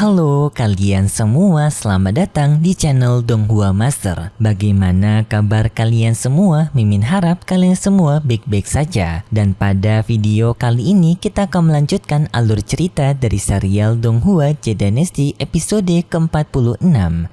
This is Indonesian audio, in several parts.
Halo kalian semua, selamat datang di channel Donghua Master. Bagaimana kabar kalian semua? Mimin harap kalian semua baik-baik saja. Dan pada video kali ini kita akan melanjutkan alur cerita dari serial Donghua J Dynasty episode ke-46.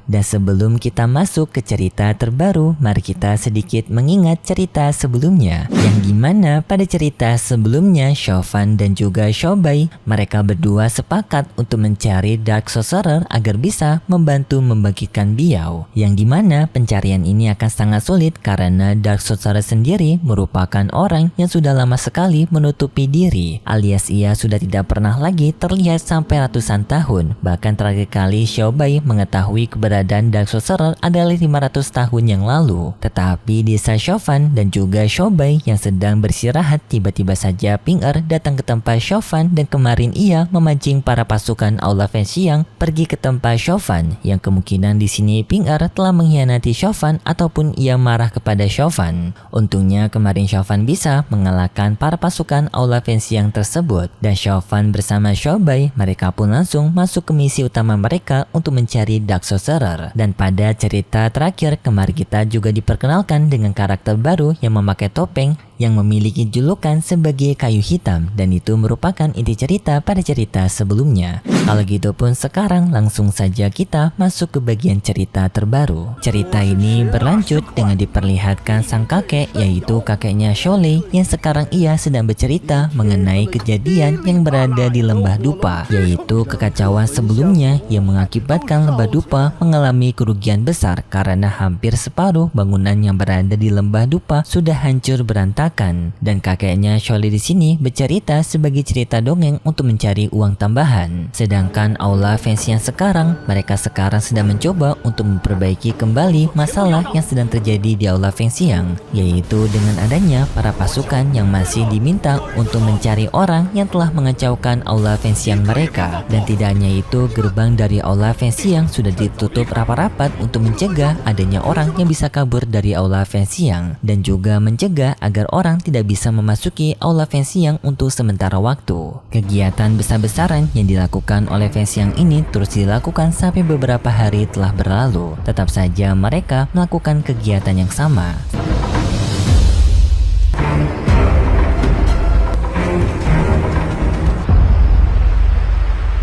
Dan sebelum kita masuk ke cerita terbaru, mari kita sedikit mengingat cerita sebelumnya. Yang dimana pada cerita sebelumnya Chauvin dan juga Xiaobai, mereka berdua sepakat untuk mencari Dark Sorcerer agar bisa membantu membagikan Biao, yang dimana pencarian ini akan sangat sulit karena Dark Sorcerer sendiri merupakan orang yang sudah lama sekali menutupi diri, alias ia sudah tidak pernah lagi terlihat sampai ratusan tahun. Bahkan terakhir kali Xiaobai mengetahui keberadaan Dark Sorcerer adalah 500 tahun yang lalu. Tetapi di saat Chauvin dan juga Xiaobai yang sedang beristirahat, tiba-tiba saja Ping Er datang ke tempat Chauvin dan kemarin ia memancing para pasukan Aula Feng Xiang pergi ke tempat Chauvin, yang kemungkinan di sini Ping Er telah mengkhianati Chauvin ataupun ia marah kepada Chauvin. Untungnya kemarin Chauvin bisa mengalahkan para pasukan Aula Feng Xiang tersebut, dan Chauvin bersama Xiaobai mereka pun langsung masuk ke misi utama mereka untuk mencari Dark Sorcerer. Dan pada cerita terakhir kemarin kita juga diperkenalkan dengan karakter baru yang memakai topeng yang memiliki julukan sebagai kayu hitam, dan itu merupakan inti cerita pada cerita sebelumnya. Kalau gitu pun sekarang langsung saja kita masuk ke bagian cerita terbaru. Cerita ini berlanjut dengan diperlihatkan sang kakek, yaitu kakeknya Xiaolei, yang sekarang ia sedang bercerita mengenai kejadian yang berada di Lembah Dupa, yaitu kekacauan sebelumnya yang mengakibatkan Lembah Dupa mengalami kerugian besar karena hampir separuh bangunan yang berada di Lembah Dupa sudah hancur berantakan. Dan kakeknya Xiaolei di sini bercerita sebagai cerita dongeng untuk mencari uang tambahan. Sedangkan Aula Feng Xiang sekarang, mereka sekarang sedang mencoba untuk memperbaiki kembali masalah yang sedang terjadi di Aula Feng Xiang, yaitu dengan adanya para pasukan yang masih diminta untuk mencari orang yang telah mengacaukan Aula Feng Xiang mereka. Dan tidak hanya itu, gerbang dari Aula Feng Xiang sudah ditutup rapat-rapat untuk mencegah adanya orang yang bisa kabur dari Aula Feng Xiang, dan juga mencegah agar orang tidak bisa memasuki Aula Feng Xiang untuk sementara waktu. Kegiatan besar-besaran yang dilakukan oleh Feng Xiang ini terus dilakukan sampai beberapa hari telah berlalu. Tetap saja mereka melakukan kegiatan yang sama.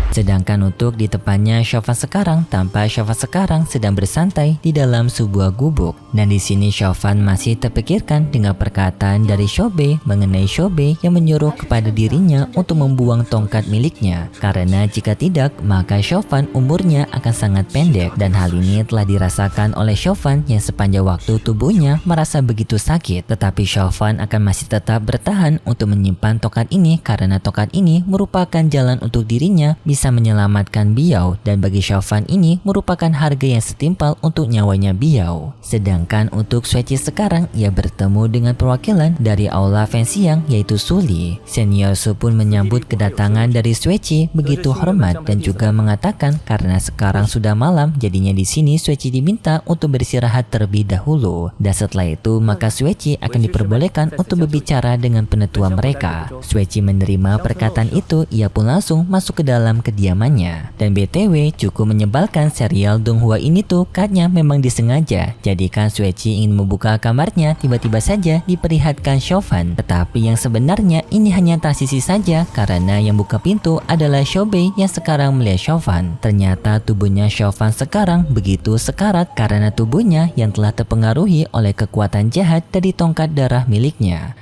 Sedangkan untuk di depannya Chauvin sekarang, tampak Chauvin sekarang sedang bersantai di dalam sebuah gubuk. Dan di sini Chauvin masih terpikirkan dengan perkataan dari Xiaobai mengenai Xiaobai yang menyuruh kepada dirinya untuk membuang tongkat miliknya, karena jika tidak maka Chauvin umurnya akan sangat pendek. Dan hal ini telah dirasakan oleh Chauvin yang sepanjang waktu tubuhnya merasa begitu sakit. Tetapi Chauvin akan masih tetap bertahan untuk menyimpan tongkat ini karena tongkat ini merupakan jalan untuk dirinya bisa menyelamatkan Biao, dan bagi Chauvin ini merupakan harga yang setimpal untuk nyawanya Biao. Sedangkan untuk Xueqi sekarang, ia bertemu dengan perwakilan dari Aula Feng Xiang yaitu Su Li. Senior Su pun menyambut kedatangan dari Xueqi begitu hormat dan juga mengatakan karena sekarang sudah malam, jadinya di sini Xueqi diminta untuk beristirahat terlebih dahulu. Dan setelah itu maka Xueqi akan diperbolehkan untuk berbicara dengan penetua mereka. Xueqi menerima perkataan itu, ia pun langsung masuk ke dalam kediamannya. Dan BTW cukup menyebalkan serial Donghua ini tuh katanya memang disengaja. Jadikan Xueqi ingin membuka kamarnya, tiba-tiba saja diperlihatkan Chauvin. Tetapi yang sebenarnya ini hanya transisi saja karena yang buka pintu adalah Xiaobai yang sekarang melihat Chauvin. Ternyata tubuhnya Chauvin sekarang begitu sekarat karena tubuhnya yang telah terpengaruhi oleh kekuatan jahat dari tongkat darah miliknya.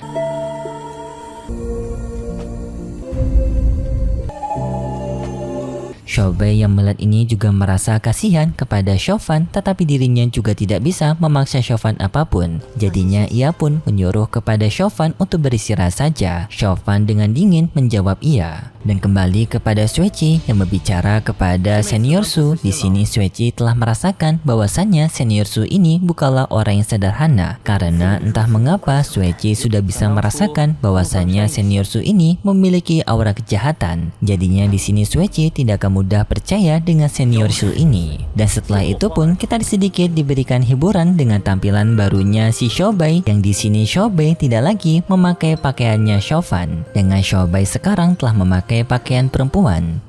Xiaobai yang melihat ini juga merasa kasihan kepada Chauvin, tetapi dirinya juga tidak bisa memaksa Chauvin apapun. Jadinya ia pun menyuruh kepada Chauvin untuk beristirahat saja. Chauvin dengan dingin menjawab iya. Dan kembali kepada Xueqi yang berbicara kepada Senior Su. Di sini Xueqi telah merasakan bahwasannya Senior Su ini bukanlah orang yang sederhana, karena entah mengapa Xueqi sudah bisa merasakan bahwasannya Senior Su ini memiliki aura kejahatan. Jadinya di sini Xueqi tidak akan mudah percaya dengan Senior Su ini. Dan setelah itu pun kita sedikit diberikan hiburan dengan tampilan barunya si Xiaobai, yang di sini Xiaobai tidak lagi memakai pakaiannya Chauvin. Dengan Xiaobai sekarang telah memakai pakaian perempuan.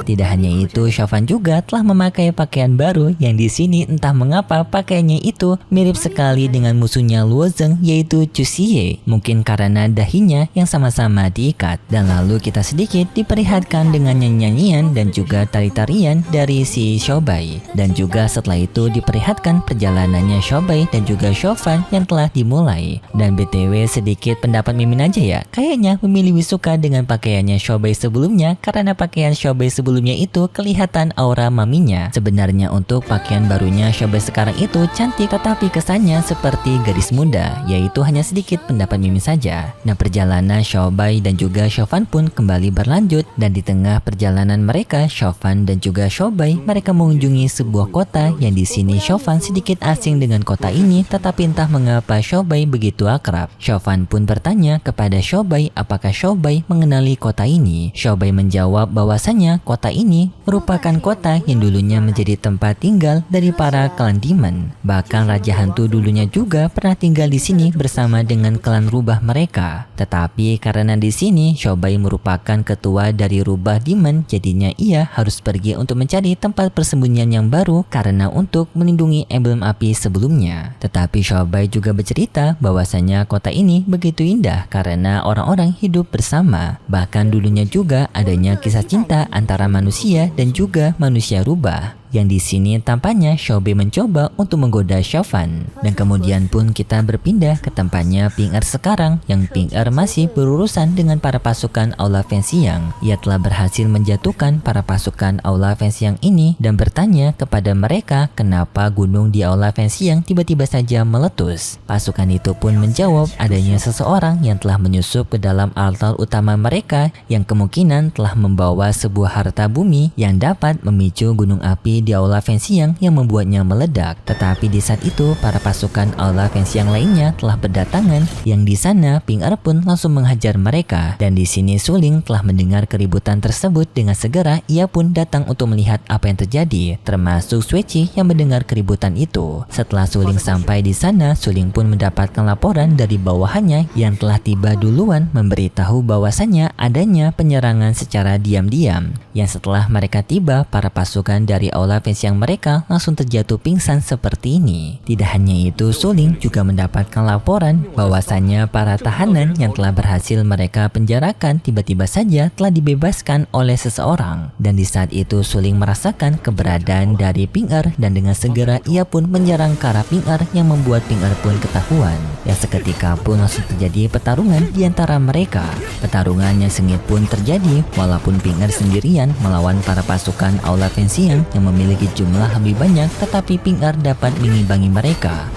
Tidak hanya itu, Chauvin juga telah memakai pakaian baru yang di sini entah mengapa pakaiannya itu mirip sekali dengan musuhnya Luo Zeng, yaitu Chu Xie. Mungkin karena dahinya yang sama-sama diikat. Dan lalu kita sedikit diperlihatkan dengan nyanyian dan juga tari-tarian dari si Xiaobai. Dan juga setelah itu diperlihatkan perjalanannya Xiaobai dan juga Chauvin yang telah dimulai. Dan BTW sedikit pendapat Mimin aja ya, kayaknya Mimin lebih suka dengan pakaiannya Xiaobai sebelumnya karena pakaian Xiaobai sebelumnya itu kelihatan aura maminya. Sebenarnya untuk pakaian barunya Xiaobai sekarang itu cantik, tetapi kesannya seperti gadis muda, yaitu hanya sedikit pendapat Mimin saja. Nah, perjalanan Xiaobai dan juga Chauvin pun kembali berlanjut, dan di tengah perjalanan mereka, Chauvin dan juga Xiaobai, mereka mengunjungi sebuah kota yang di sini Chauvin sedikit asing dengan kota ini, tetapi entah mengapa Xiaobai begitu akrab. Chauvin pun bertanya kepada Xiaobai apakah Xiaobai mengenali kota ini. Xiaobai menjawab bahwasanya kota ini merupakan kota yang dulunya menjadi tempat tinggal dari para klan Demon. Bahkan Raja Hantu dulunya juga pernah tinggal di sini bersama dengan klan rubah mereka. Tetapi karena di sini Xiaobai merupakan ketua dari rubah Demon, jadinya ia harus pergi untuk mencari tempat persembunyian yang baru karena untuk melindungi emblem api sebelumnya. Tetapi Xiaobai juga bercerita bahwasanya kota ini begitu indah karena orang-orang hidup bersama. Bahkan dulunya juga adanya kisah cinta antara manusia dan juga manusia rubah. Yang di sini tampaknya Xiaobai mencoba untuk menggoda Chauvin. Dan kemudian pun kita berpindah ke tempatnya Ping Er sekarang, yang Ping Er masih berurusan dengan para pasukan Aula Fengxiang. Ia telah berhasil menjatuhkan para pasukan Aula Fengxiang ini dan bertanya kepada mereka kenapa gunung di Aula Fengxiang tiba-tiba saja meletus. Pasukan itu pun menjawab adanya seseorang yang telah menyusup ke dalam altar utama mereka yang kemungkinan telah membawa sebuah harta bumi yang dapat memicu gunung api di Aula Fengxiang yang membuatnya meledak. Tetapi di saat itu para pasukan Aula Fengxiang lainnya telah berdatangan, yang di sana Ping Er pun langsung menghajar mereka. Dan di sini Suling telah mendengar keributan tersebut. Dengan segera ia pun datang untuk melihat apa yang terjadi, termasuk Sueci yang mendengar keributan itu. Setelah Suling sampai di sana, Suling pun mendapatkan laporan dari bawahannya yang telah tiba duluan memberitahu bahwasannya adanya penyerangan secara diam-diam. Yang setelah mereka tiba, para pasukan dari Aula Fengxiang mereka langsung terjatuh pingsan seperti ini. Tidak hanya itu, Suling juga mendapatkan laporan bahwasannya para tahanan yang telah berhasil mereka penjarakan tiba-tiba saja telah dibebaskan oleh seseorang. Dan di saat itu Suling merasakan keberadaan dari Ping Er dan dengan segera ia pun menyerang ke arah Ping Er yang membuat Ping Er pun ketahuan. Ya, seketika pun langsung terjadi pertarungan di antara mereka. Pertarungan yang sengit pun terjadi walaupun Ping Er sendirian melawan para pasukan Aula Fengxiang yang memiliki jumlah lebih banyak, tetapi Ping Er dapat mengimbangi mereka.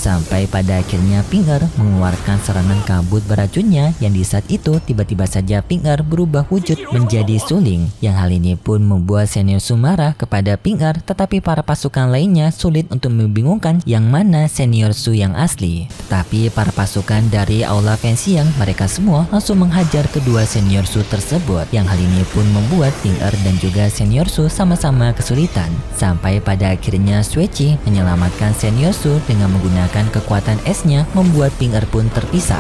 Sampai pada akhirnya Ping Er mengeluarkan serangan kabut beracunnya, yang di saat itu tiba-tiba saja Ping Er berubah wujud menjadi Suling. Yang hal ini pun membuat Senior Su marah kepada Ping Er, tetapi para pasukan lainnya sulit untuk membingungkan yang mana Senior Su yang asli. Tetapi para pasukan dari Aula Fengxiang mereka semua langsung menghajar kedua Senior Su tersebut. Yang hal ini pun membuat Ping Er dan juga Senior Su sama-sama kesulitan. Sampai pada akhirnya Sueci menyelamatkan Senior Su dengan menggunakan kekuatan esnya, membuat Ping Er pun terpisah.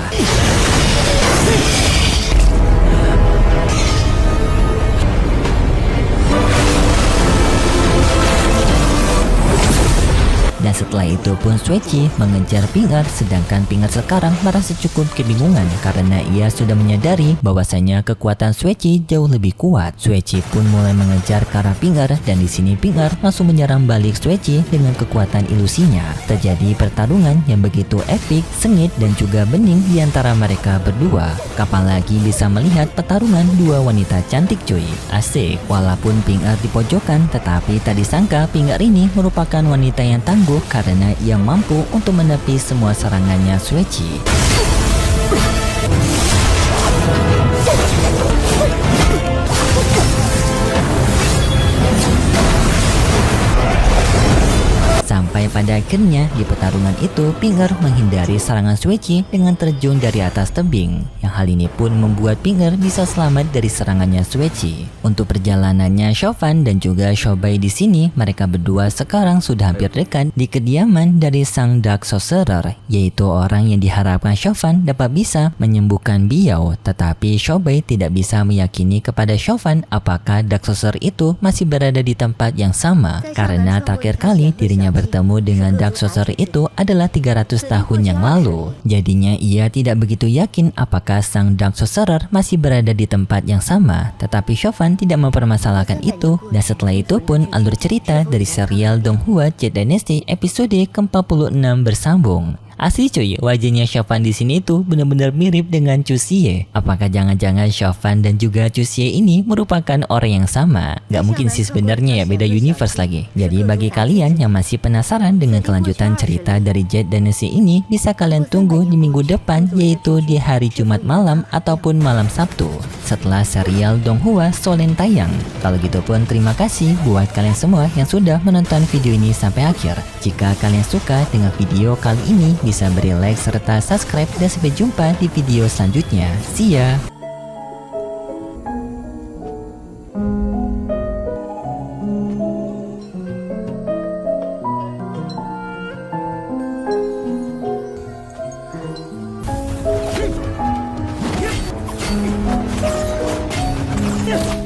Dan setelah itu pun Sueci mengejar Ping Er, sedangkan Ping Er sekarang merasa cukup kebingungan karena ia sudah menyadari bahwasanya kekuatan Sueci jauh lebih kuat. Sueci pun mulai mengejar ke arah Ping Er, dan di sini Ping Er langsung menyerang balik Sueci dengan kekuatan ilusinya. Terjadi pertarungan yang begitu epik, sengit dan juga bening di antara mereka berdua. Kapan lagi bisa melihat pertarungan dua wanita cantik cuy? Asik. Walaupun Ping Er di pojokan, tetapi tak disangka Ping Er ini merupakan wanita yang tangguh karena ia mampu untuk menepi semua serangannya Sueci. Sampai Sampai pada akhirnya di pertarungan itu Pinger menghindari serangan Shueqi dengan terjun dari atas tebing. Yang hal ini pun membuat Pinger bisa selamat dari serangannya Shueqi. Untuk perjalanannya Chauvin dan juga Xiaobai di sini, mereka berdua sekarang sudah hampir dekat di kediaman dari sang Dark Sorcerer, yaitu orang yang diharapkan Chauvin dapat bisa menyembuhkan Biao. Tetapi Xiaobai tidak bisa meyakini kepada Chauvin apakah Dark Sorcerer itu masih berada di tempat yang sama, karena terakhir kali dirinya bertemu dengan Dark Sorcerer itu adalah 300 tahun yang lalu. Jadinya ia tidak begitu yakin apakah sang Dark Sorcerer masih berada di tempat yang sama. Tetapi Chauvin tidak mempermasalahkan itu, dan setelah itu pun alur cerita dari serial Donghua Jade Dynasty episode ke-46 bersambung. Asli cuy, wajahnya Chauvin di sini tuh benar-benar mirip dengan Chu Xie. Apakah jangan-jangan Chauvin dan juga Chu Xie ini merupakan orang yang sama? Gak mungkin sih sebenarnya ya, beda universe lagi. Jadi bagi kalian yang masih penasaran dengan kelanjutan cerita dari Jade Dynasty ini, bisa kalian tunggu di minggu depan, yaitu di hari Jumat malam ataupun malam Sabtu setelah serial Donghua Solen tayang. Kalau gitu pun terima kasih buat kalian semua yang sudah menonton video ini sampai akhir. Jika kalian suka dengan video kali ini, bisa beri like serta subscribe, dan sampai jumpa di video selanjutnya. See ya! Yeah.